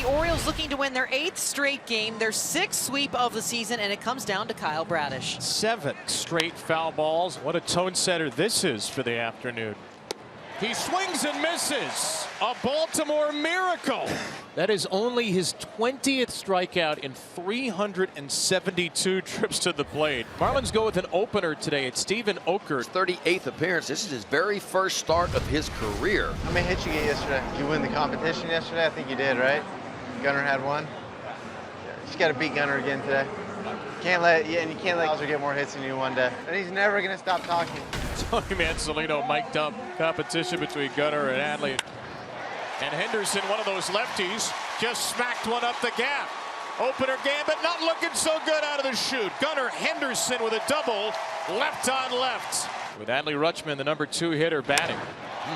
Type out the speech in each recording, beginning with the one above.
Orioles looking to win their 8th straight game, their 6th sweep of the season, and it comes down to Kyle Bradish. 7 straight foul balls. What a tone setter this is for the afternoon. He swings and misses. A Baltimore miracle. That is only his 20th strikeout in 372 trips to the plate. Marlins go with an opener today. It's Steven Okert. 38th appearance. This is his very first start of his career. How many hits you get yesterday? Did you win the competition yesterday? I think you did, right? Gunner had one. You just got to beat Gunner again today. You can't let Hauser get more hits than you one day. And he's never going to stop talking. Tony Mansolino mic'd up competition between Gunner and Adley. And Henderson, one of those lefties, just smacked one up the gap. Opener Gambit not looking so good out of the chute. Gunner Henderson with a double, left on left. With Adley Rutschman, the number 2 hitter, batting.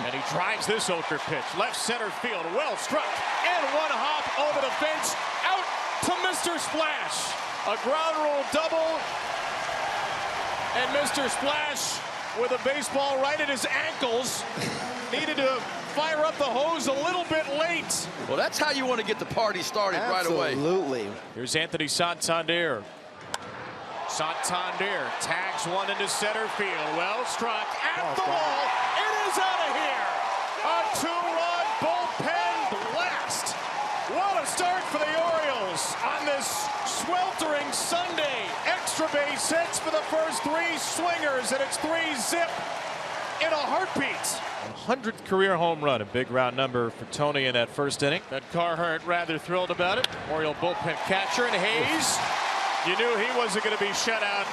And he drives this Okert pitch. Left center field, well struck. And one hop over the fence, out to Mr. Splash. A ground rule double. And Mr. Splash, with a baseball right at his ankles, needed to fire up the hose a little bit late. Well, that's how you want to get the party started right away. Absolutely. Here's Anthony Santander. Santander tags one into center field. Well struck at the wall. It is out of here. A 2-run bullpen blast. What a start for the Orioles on this sweltering Sunday. Extra base hits for the first 3 swingers, and it's 3-zip in a heartbeat. 100th career home run, a big round number for Tony in that first inning. But Carhart rather thrilled about it. Oriole bullpen catcher, and Hayes, you knew he wasn't going to be shut out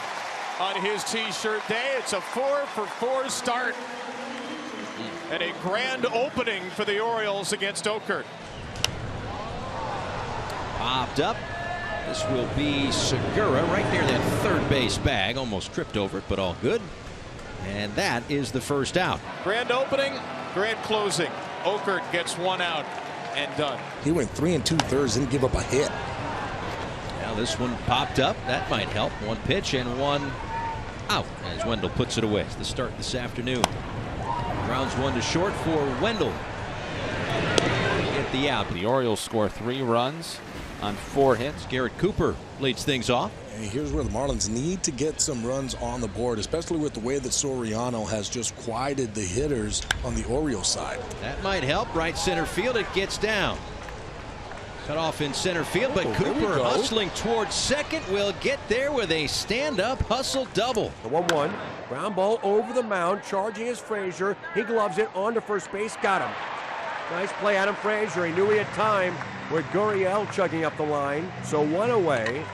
on his T-shirt day. It's a 4-for-4 start and a grand opening for the Orioles against Okert. Popped up. This will be Segura right near that third base bag. Almost tripped over it, but all good. And that is the first out. Grand opening, grand closing. Okert gets 1 out and done. He went 3 2/3, didn't give up a hit. Now this one popped up. That might help. 1 pitch and 1 out as Wendell puts it away. It's the start this afternoon. Grounds 1 to short for Wendell. Get the out. The Orioles score 3 runs on 4 hits. Garrett Cooper leads things off. And here's where the Marlins need to get some runs on the board, especially with the way that Soriano has just quieted the hitters on the Orioles side. That might help. Right center field. It gets down. Cut off in center field, but Cooper hustling towards second will get there with a stand-up hustle double. The 1-1. Ground ball over the mound. Charging is Frazier. He gloves it onto first base. Got him. Nice play, Adam Frazier. He knew he had time with Gurriel chugging up the line. So 1 away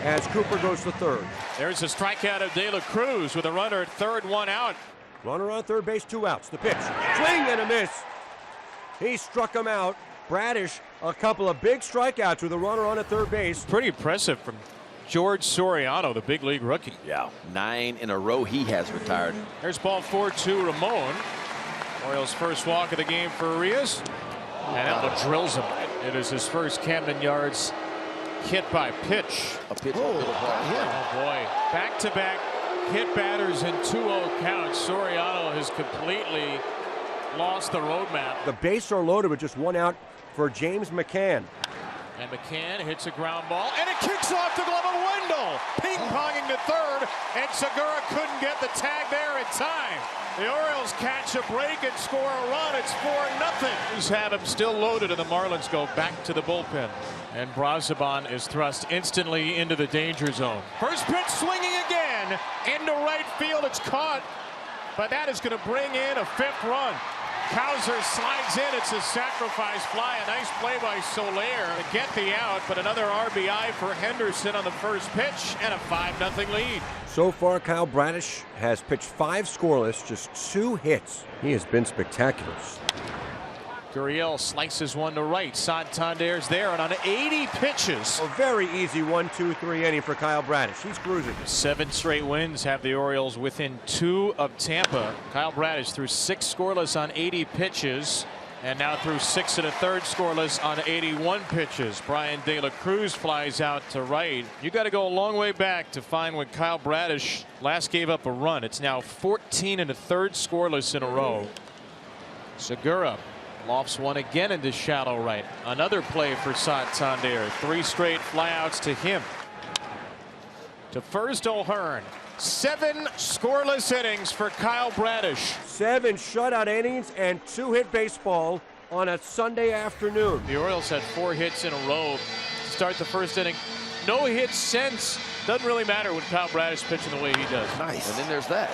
as Cooper goes to third. There's a strikeout of De La Cruz with a runner at third, 1 out. Runner on third base, 2 outs. The pitch. Swing and a miss. He struck him out. Bradish, a couple of big strikeouts with a runner on at third base. Pretty impressive from George Soriano, the big league rookie. Yeah, 9 in a row he has retired. There's ball 4-2 Ramon. Orioles' first walk of the game for Arias. And Elba drills him. It is his first Camden Yards hit by pitch. A pitch. Oh boy. Back-to-back hit batters in 2-0 counts. Soriano has completely lost the roadmap. The bases are loaded with just 1 out for James McCann. And McCann hits a ground ball, and it kicks off the glove of Wendell. Ping-ponging to third, and Segura couldn't get the tag there in time. The Orioles catch a break and score a run. It's 4-0. Just have him still loaded, and the Marlins go back to the bullpen. And Brazaban is thrust instantly into the danger zone. First pitch swinging again into right field. It's caught, but that is going to bring in a 5th run. Hauser slides in. It's a sacrifice fly. A nice play by Soler to get the out, but another RBI for Henderson on the first pitch and a 5-0 lead. So far, Kyle Bradish has pitched 5 scoreless, just 2 hits. He has been spectacular. Gurriel slices one to right. Santander's there, and on 80 pitches. A very easy 1-2-3 inning for Kyle Bradish. He's cruising. 7 straight wins have the Orioles within 2 of Tampa. Kyle Bradish threw 6 scoreless on 80 pitches, and now threw 6 1/3 scoreless on 81 pitches. Brian De La Cruz flies out to right. You got to go a long way back to find when Kyle Bradish last gave up a run. It's now 14 1/3 scoreless in a row. Segura Lofts one again into shallow right. Another play for Santander. 3 straight flyouts to him. To first, O'Hearn. 7 scoreless innings for Kyle Bradish. 7 shutout innings and 2 hit baseball on a Sunday afternoon. The Orioles had 4 hits in a row to start the first inning. No hits since. Doesn't really matter when Kyle Bradish pitching the way he does. Nice. And then there's that.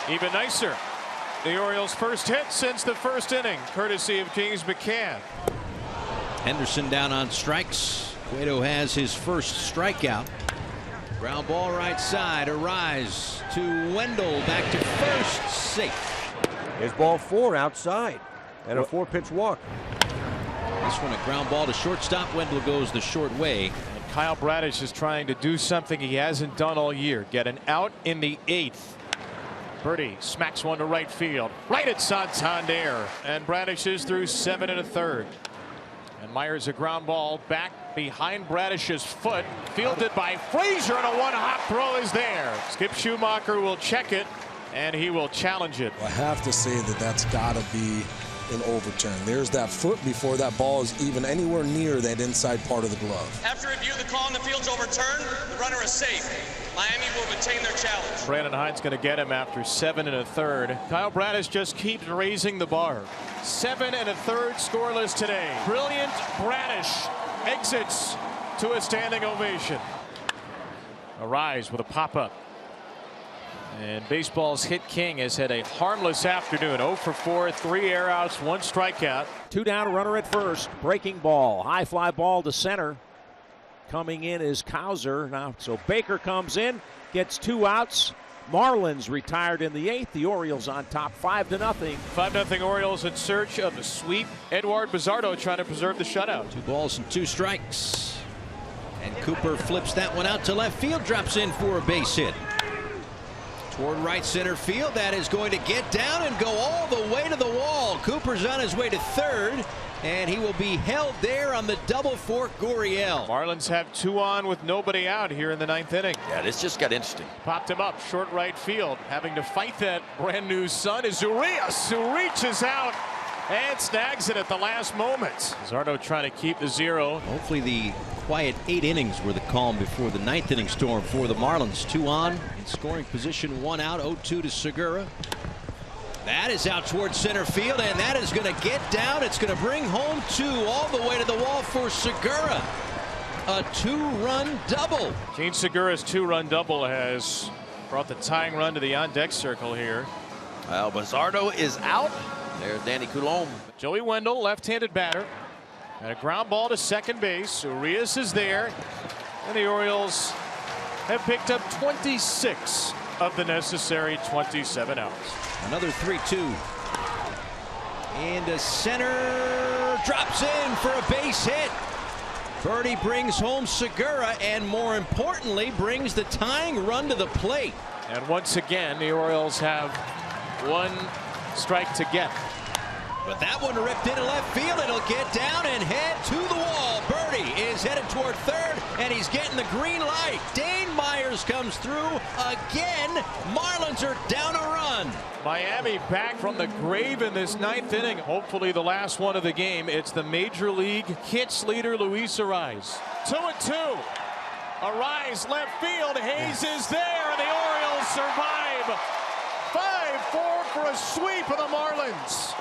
Even nicer. The Orioles' first hit since the first inning, courtesy of James McCann. Henderson down on strikes. Cueto has his first strikeout. Ground ball right side. Arise to Wendell. Back to first. Safe. Here's ball 4 outside. And a 4-pitch walk. This one a ground ball to shortstop. Wendell goes the short way. And Kyle Bradish is trying to do something he hasn't done all year. Get an out in the 8th. Birdie smacks one to right field. Right at Santander. And Bradish is through 7 1/3. And Myers a ground ball back behind Bradish's foot. Fielded by Frazier, and a one-hop throw is there. Skip Schumacher will check it, and he will challenge it. I have to say that that's got to be an overturn. There's that foot before that ball is even anywhere near that inside part of the glove. After review, the call on the field's overturned. The runner is safe. Miami will retain their challenge. Brandon Hines going to get him after 7 1/3. Kyle Bradish just keeps raising the bar. 7 1/3 scoreless today. Brilliant Bradish exits to a standing ovation. Arise with a pop-up. And baseball's hit king has had a harmless afternoon. 0 for 4, 3 air outs, 1 strikeout. 2 down, runner at first. Breaking ball, high fly ball to center. Coming in is Cowser now. So Baker comes in, gets 2 outs. Marlins retired in the 8th. The Orioles on top 5-0. 5-0 Orioles in search of a sweep. Eduard Bizzardo trying to preserve the shutout. 2 balls and 2 strikes. And Cooper flips that one out to left field. Drops in for a base hit. Toward right center field. That is going to get down and go all the way to the wall. Cooper's on his way to third. And he will be held there on the double for Gurriel. Marlins have 2 on with nobody out here in the 9th inning. Yeah, this just got interesting. Popped him up short right field. Having to fight that brand new sun is Urias, who reaches out and snags it at the last moment. Zardo trying to keep the 0. Hopefully the quiet 8 innings were the calm before the 9th inning storm for the Marlins. 2 on in scoring position, 1 out. 0-2 to Segura. That is out towards center field, and that is going to get down. It's going to bring home 2 all the way to the wall for Segura. A 2-run double. Gene Segura's 2-run double has brought the tying run to the on-deck circle here. Well, Bizzardo is out. There's Danny Coulombe. Joey Wendell, left-handed batter. And a ground ball to second base. Urias is there. And the Orioles have picked up 26 of the necessary 27 outs. Another 3-2. Into center. Drops in for a base hit. Birdie brings home Segura, and more importantly, brings the tying run to the plate. And once again, the Orioles have 1 strike to get. But that one ripped into left field. It'll get down and head to the wall. Birdie is headed toward third, and he's getting the green light. Dane Myers comes through again. Marlins are down a run. Miami back from the grave in this 9th inning. Hopefully the last one of the game. It's the Major League hits leader, Luis Arise. 2-2. Arise left field. Hayes is there, and the Orioles survive. 5-4 for a sweep of the Marlins.